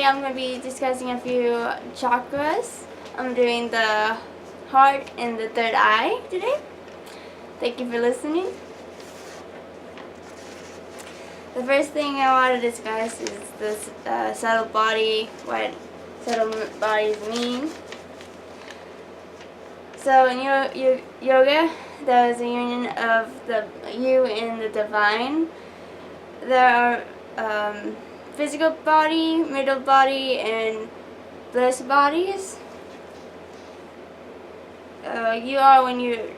today I'm going to be discussing a few chakras. I'm doing the heart and the third eye today. Thank you for listening. The first thing I want to discuss is this subtle body, what subtle bodies mean. So in yoga, there is a union of the you and the divine. There are physical body, middle body, and bliss bodies. You are, when you're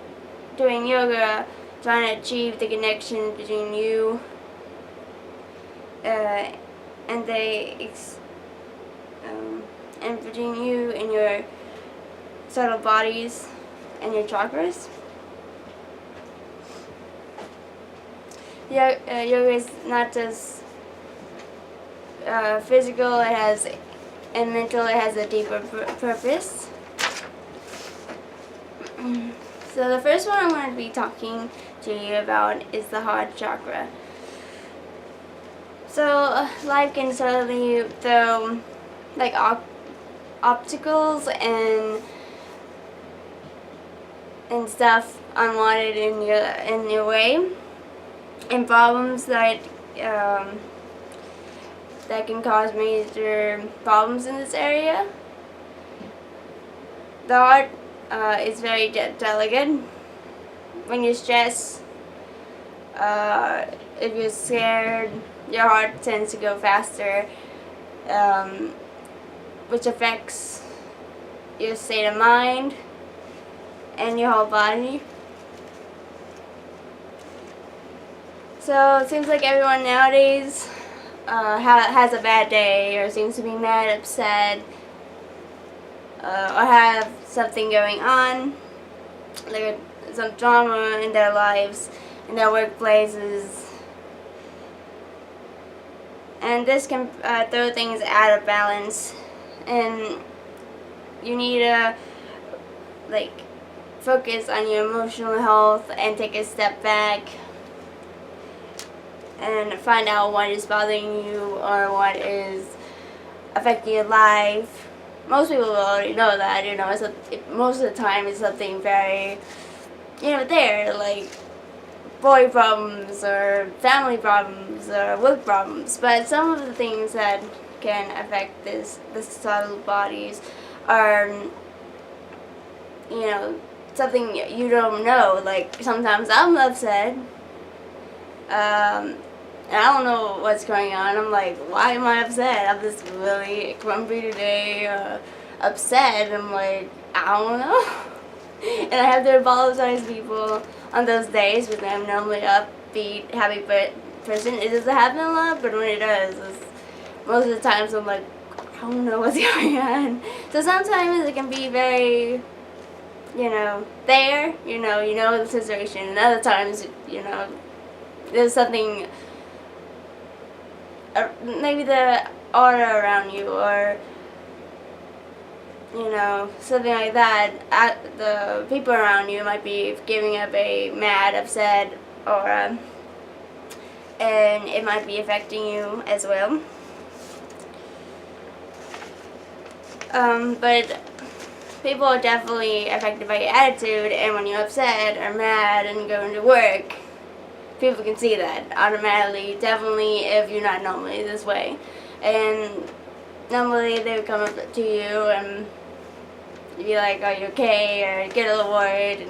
doing yoga, trying to achieve the connection between you and between you and your subtle bodies and your chakras. Yoga is not just physical, and mental. It has a deeper purpose. So the first one I'm going to be talking to you about is the heart chakra. So life can suddenly throw like obstacles and stuff unwanted in your way, and problems that can cause major problems in this area. The heart is very delicate. When you're stressed, if you're scared, your heart tends to go faster, which affects your state of mind and your whole body. So it seems like everyone nowadays has a bad day, or seems to be mad, upset, or have something going on, like some drama in their lives, in their workplaces, and this can throw things out of balance, and you need to focus on your emotional health and take a step back and find out what is bothering you or what is affecting your life. Most people already know that, most of the time it's something very, there, like boy problems or family problems or work problems. But some of the things that can affect the subtle bodies are, something you don't know. Like sometimes I'm upset, and I don't know what's going on. I'm like, why am I upset? I'm just really grumpy today, upset. I'm like, I don't know. And I have to apologize to people on those days because I'm normally upbeat, happy person. It doesn't happen a lot, but when it does, most of the times I'm like, I don't know what's going on. So sometimes it can be very, there, you know the situation, and other times, there's something, maybe the aura around you, or something like that. The people around you might be giving up a mad, upset, or and it might be affecting you as well. But people are definitely affected by your attitude, and when you're upset or mad and going to work, people can see that automatically, definitely, if you're not normally this way. And normally they would come up to you and be like, are you okay? Or get a little worried.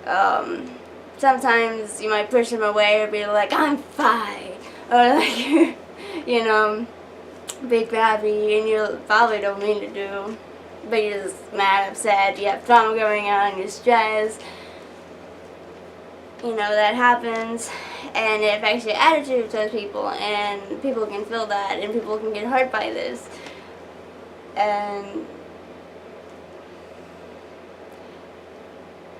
And sometimes you might push them away or be like, I'm fine. Or like, big happy, and you probably don't mean to do, but you're just mad, upset, you have trauma going on, you're stressed. That happens, and it affects your attitude towards people, and people can feel that, and people can get hurt by this. And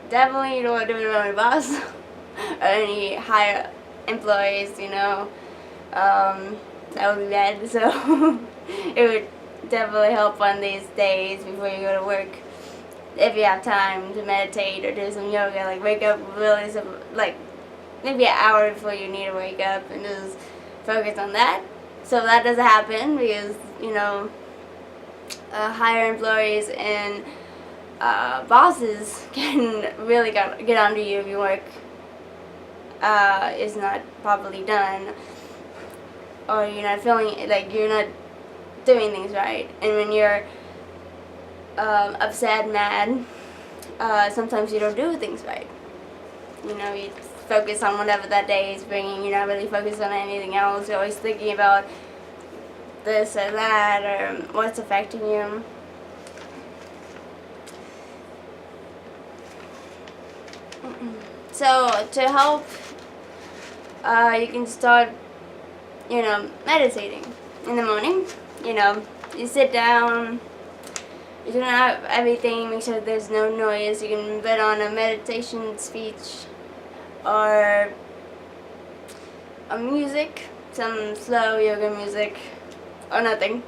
definitely you don't want to do it around your boss or any higher employees, that would be bad. So it would definitely help on these days before you go to work, if you have time to meditate or do some yoga, like wake up really maybe an hour before you need to wake up, and just focus on that. So that doesn't happen because, you know, higher employees and bosses can really get under you if your work is not properly done, or you're not feeling like you're not doing things right. And when you're upset, mad, sometimes you don't do things right. You know, you focus on whatever that day is bringing. You're not really focused on anything else. You're always thinking about this or that, or what's affecting you. So to help, you can start, you know, meditating in the morning. You know, you sit down, you turn out everything, make sure there's no noise. You can put on a meditation speech or a music, some slow yoga music, or nothing.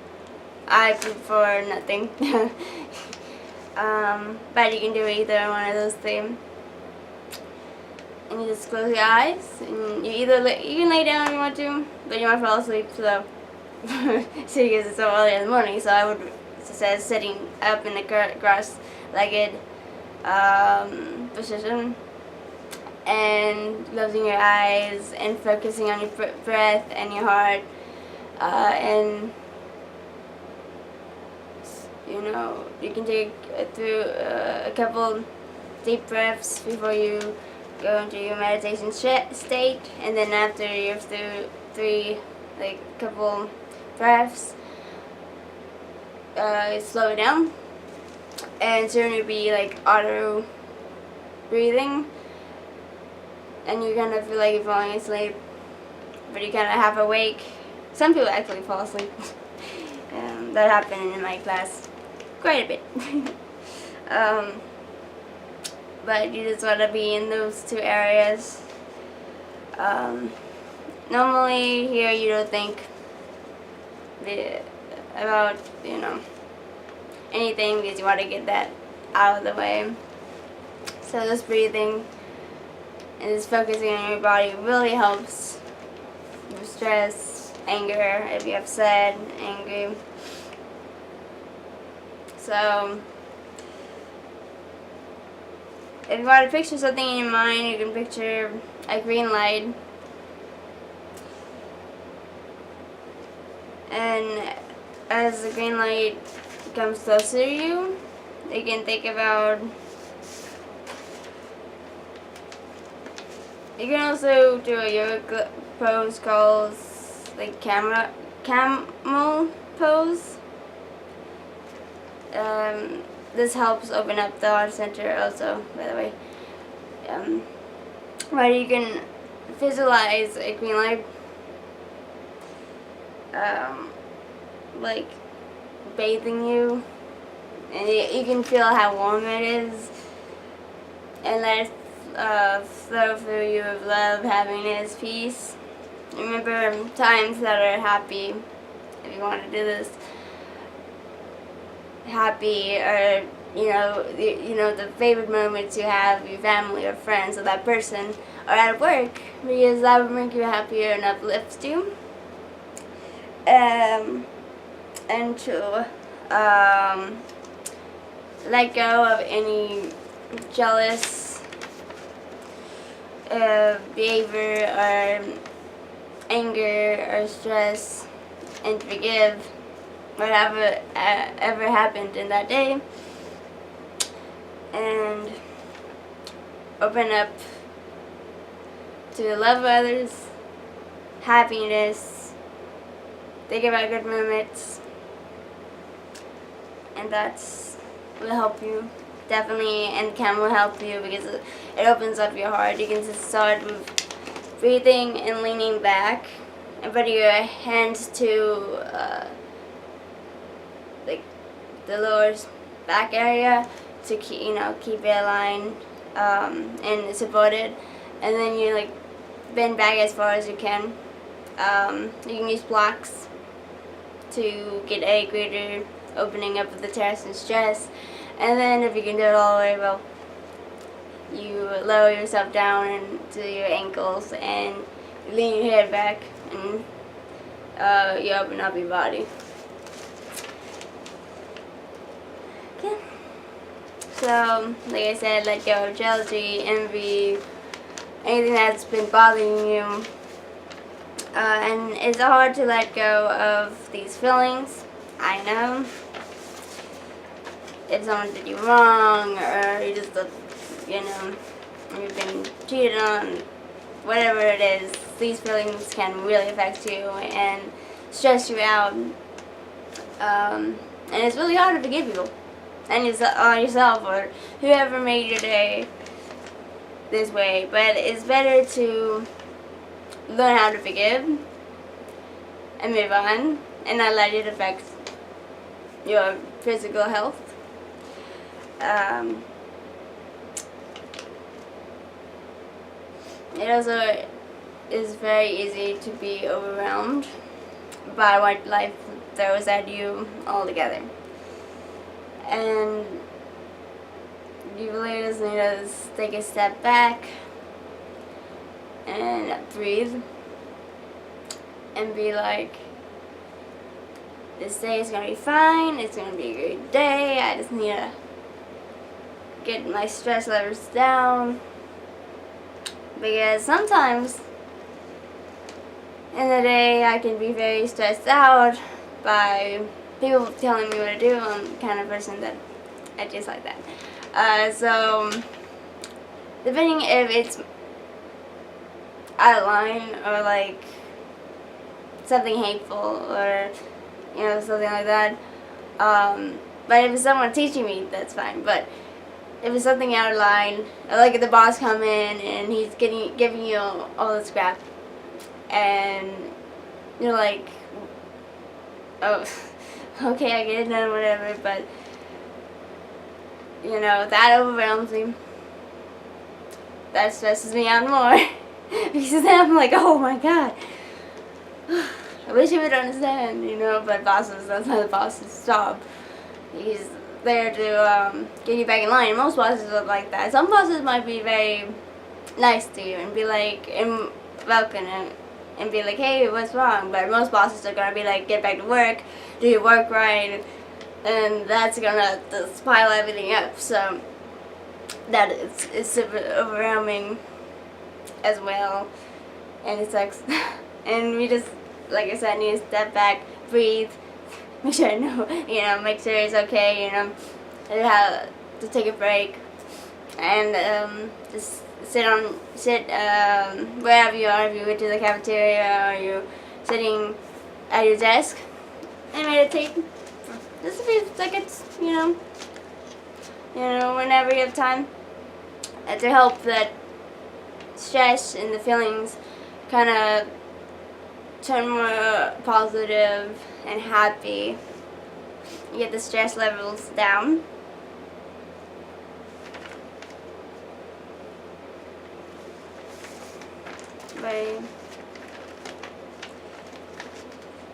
I prefer nothing. But you can do either one of those things. And you just close your eyes, and you can lay down if you want to, but you might fall asleep. So, because it's so early in the morning, so I would suggest sitting up in the cross-legged position and closing your eyes and focusing on your breath and your heart, and you know, you can take through a couple deep breaths before you go into your meditation state, and then after you're through three, like, couple breaths, slow it down, and soon you'll be like auto breathing, and you're gonna feel like you're falling asleep, but you're kind of half awake. Some people actually fall asleep. That happened in my class quite a bit. But you just want to be in those two areas. Normally here you don't think about, you know, anything because you want to get that out of the way. So just breathing and just focusing on your body really helps with stress, anger, if you're upset, angry. So if you want to picture something in your mind, you can picture a green light. And as the green light comes closer to you, you can think about, you can also do a yoga pose called like camel pose. This helps open up the heart center also, by the way. Where you can visualize a green light, like bathing you, and you can feel how warm it is, and let it flow through you with love, happiness, peace. Remember times that are happy, if you want to do this. Happy, or you know the favorite moments you have with your family or friends or that person, or at work, because that will make you happier and uplift you. And to let go of any jealous behavior or anger or stress, and forgive whatever ever happened in that day, and open up to the love of others, happiness, think about good moments, and that's will help you definitely, and can will help you because it opens up your heart. You can just start with breathing and leaning back, and put your hands to like the lower back area to keep it aligned and supported, and then you like bend back as far as you can. You can use blocks to get a greater opening up of the chest and stress, and then if you can do it all the way, well, you lower yourself down into your ankles and lean your head back and you open up your body. Okay. So, like I said, let go of jealousy, envy, anything that's been bothering you. And it's hard to let go of these feelings. I know. If someone did you wrong, or you just, you've been cheated on, whatever it is, these feelings can really affect you and stress you out. And it's really hard to forgive you and yourself or whoever made your day this way. But it's better to learn how to forgive and move on and not let it affect your physical health. It also is very easy to be overwhelmed by what life throws at you altogether. And you really just need to take a step back and breathe and be like, this day is going to be fine, it's going to be a great day, I just need to get my stress levels down. Because sometimes in the day I can be very stressed out by people telling me what to do. I'm the kind of person that I just like that. So depending if it's out of line or like something hateful or something like that. But if it's someone teaching me, that's fine. But if it's something out of line, like if the boss come in and he's giving you all this crap, and you're like, oh, okay, I get it done, whatever, but that overwhelms me. That stresses me out more. Because then I'm like, oh my god, I wish he would understand, but bosses, that's not the boss's job. He's there to get you back in line. Most bosses are like that. Some bosses might be very nice to you and be like, and welcome and be like, hey, what's wrong? But most bosses are gonna be like, get back to work, do your work right, and that's gonna just pile everything up. So that it's super overwhelming as well, and it sucks. And we just, like I said, need to step back, breathe, make sure make sure it's okay, and how to take a break, and just sit wherever you are. If you went to the cafeteria or you're sitting at your desk, and meditate for just a few seconds, whenever you have time, to help that stress and the feelings kind of turn more positive and happy. You get the stress levels down. But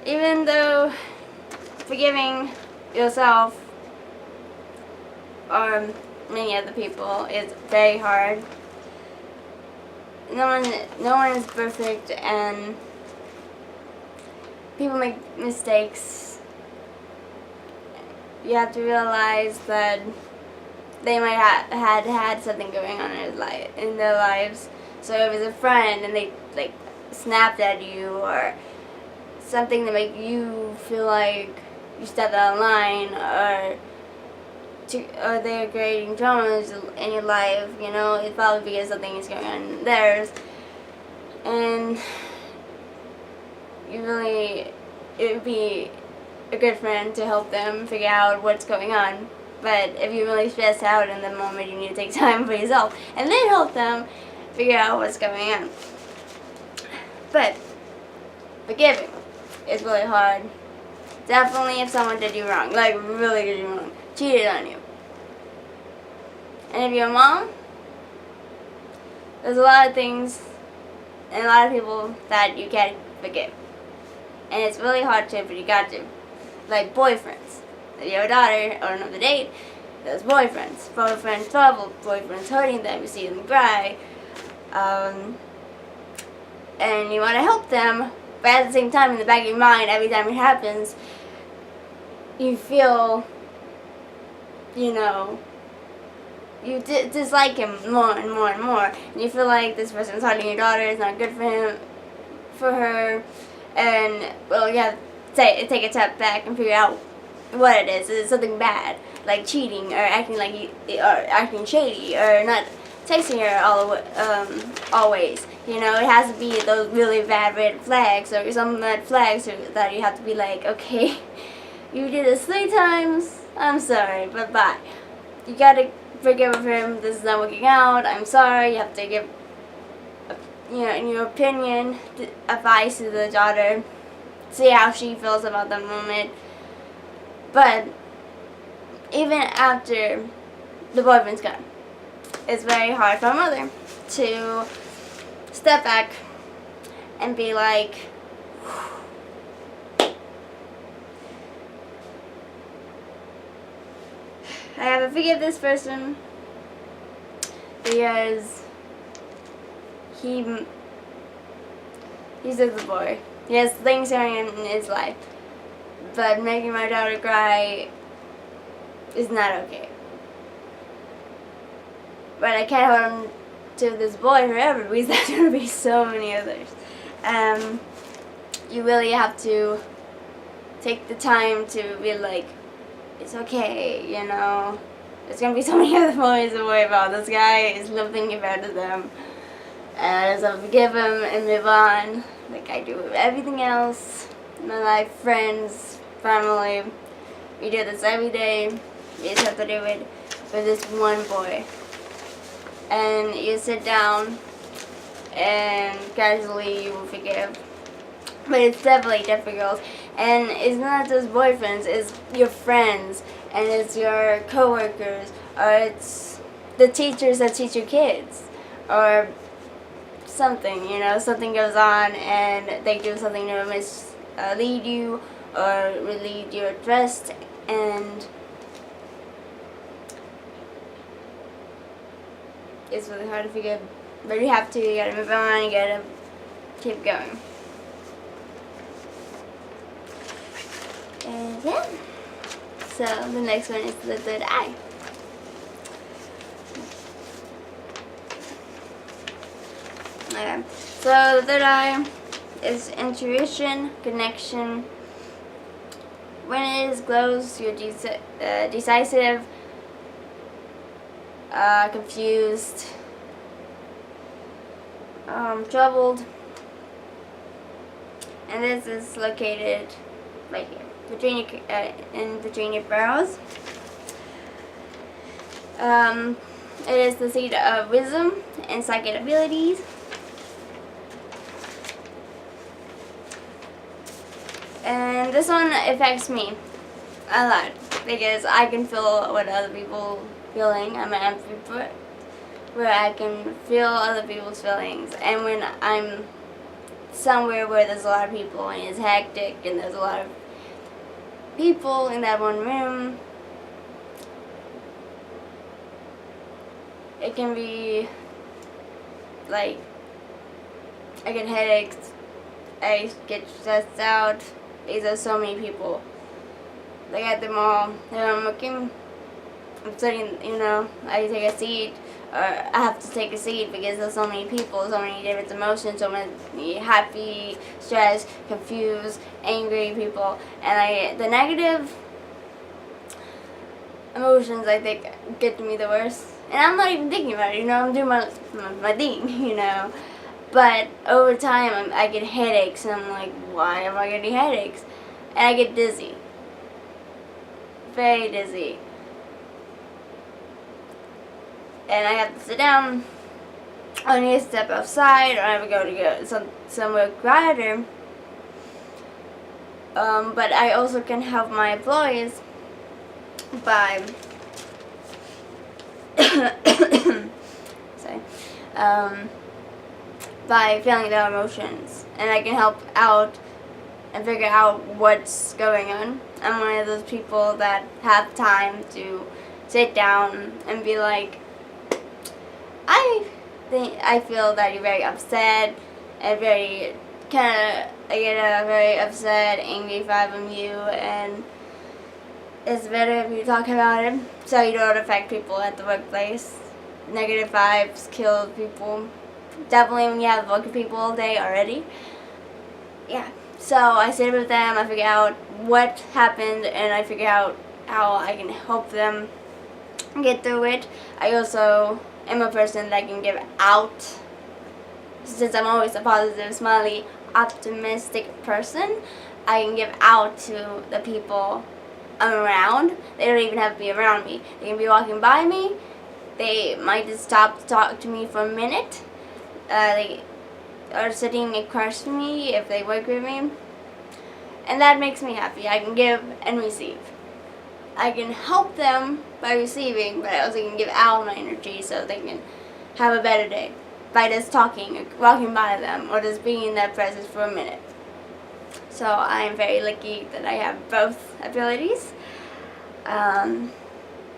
even though forgiving yourself or many other people is very hard, no one is perfect, and people make mistakes. You have to realize that they might have had something going on in their lives. So if it's a friend and they like snapped at you or something to make you feel like you stepped out of line, or they're creating dramas in your life, it's probably because something is going on in theirs, and it would be a good friend to help them figure out what's going on. But if you're really stressed out in the moment, you need to take time for yourself and then help them figure out what's going on. But forgiving is really hard. Definitely if someone did you wrong, like really did you wrong, cheated on you. And if you're a mom, there's a lot of things and a lot of people that you can't forgive. And it's really hard to, but you got to. Like boyfriends. If you have a daughter or another date, there's boyfriends. Boyfriends trouble, boyfriends hurting them, you see them cry. And you want to help them, But at the same time, in the back of your mind, every time it happens, you feel, you know, you dislike him more and more and more. And you feel like this person is hurting your daughter, it's not good for him, for her. And, well, you have to take a step back and figure out what it is. Is it something bad, like cheating, or acting like or acting shady, or not texting her always? You know, it has to be those really bad red flags, or some red flags that you have to be like, okay, you did this 3 times, I'm sorry, but bye. You gotta forgive him, this is not working out, I'm sorry. You have to give, you know, in your opinion, advice to the daughter, see how she feels about the moment. But even after the boyfriend's gone, it's very hard for a mother to step back and be like, I have to forgive this person because he's just a boy. He has things going on in his life. But making my daughter cry is not okay. But I can't hold on to this boy forever because there's going to be so many others. You really have to take the time to be like, it's okay, you know. There's going to be so many other boys to worry about. This guy is nothing compared to them. And so forgive him and move on, like I do with everything else. My life, friends, family. We do this every day. You just have to do it with this one boy. And you sit down and casually you will forgive. But it's definitely difficult. And it's not just boyfriends, it's your friends, and it's your coworkers, or it's the teachers that teach your kids, or something, you know, something goes on and they do something to mislead you or relieve your trust, and it's really hard to forgive. But you have to, you gotta move on, you gotta keep going. And yeah, so the next one is the third eye. Okay, so the third eye is intuition, connection. When it is closed, you're decisive, confused, troubled, and this is located right here. Between your brows. It is the seat of wisdom and psychic abilities. And this one affects me a lot because I can feel what other people feeling. I'm an ambivert where I can feel other people's feelings, and when I'm somewhere where there's a lot of people and it's hectic and there's a lot of people in that one room, it can be like I get headaches, I get stressed out because there's so many people. Like at the mall, and I'm looking, I'm sitting, you know, I take a seat, or I have to take a seat because there's so many people, so many different emotions, so many happy, stressed, confused, angry people, and the negative emotions I think get to me the worst. And I'm not even thinking about it, you know, I'm doing my thing, you know. But over time, I get headaches, and I'm like, why am I getting headaches? And I get dizzy. Very dizzy. And I have to sit down, I need to step outside, or I have to go somewhere quieter. But I also can help my employees by sorry, by feeling their emotions, and I can help out and figure out what's going on. I'm one of those people that have time to sit down and be like, I feel that you're very upset and very I get a very upset, angry vibe from you, and it's better if you talk about it so you don't affect people at the workplace. Negative vibes kill people. Definitely when you have to work with people all day already. Yeah. So I sit with them, I figure out what happened, and I figure out how I can help them get through it. I also am a person that can give out. Since I'm always a positive, smiley, optimistic person, I can give out to the people I'm around. They don't even have to be around me. They can be walking by me. They might just stop to talk to me for a minute. They are sitting across from me if they work with me. And that makes me happy. I can give and receive. I can help them by receiving, but I also can give out my energy so they can have a better day by just talking or walking by them or just being in their presence for a minute. So I am very lucky that I have both abilities. And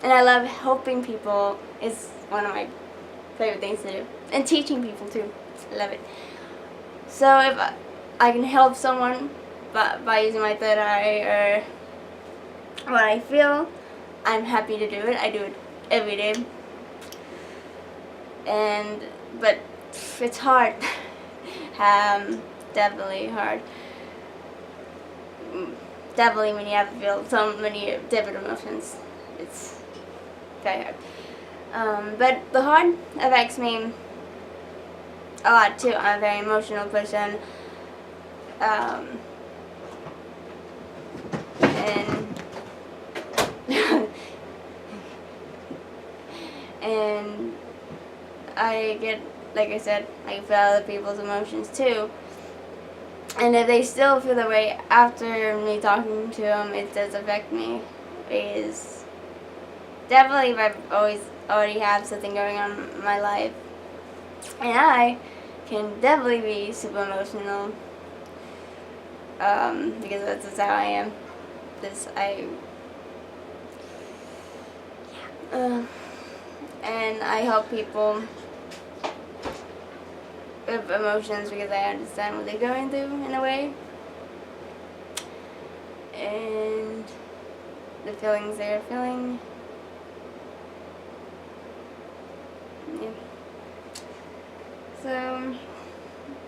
I love helping people is one of my favorite things to do. And teaching people too. I love it. So if I can help someone by using my third eye or what I feel, I'm happy to do it. I do it every day. But it's hard. Definitely hard. Definitely when you have to feel so many different emotions. It's very hard. But the heart affects me a lot too. I'm a very emotional person. And and I get, like I said, I feel other people's emotions too. And if they still feel the way after me talking to them, it does affect me. Because definitely if I've already have something going on in my life, and I can definitely be super emotional. Because that's just how I am. And I help people with emotions because I understand what they're going through in a way, and the feelings they're feeling. Yeah. So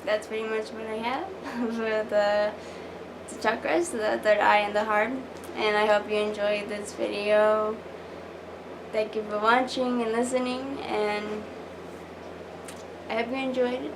that's pretty much what I have for the chakras, the third eye and the heart. And I hope you enjoyed this video. Thank you for watching and listening, and I hope you enjoyed it.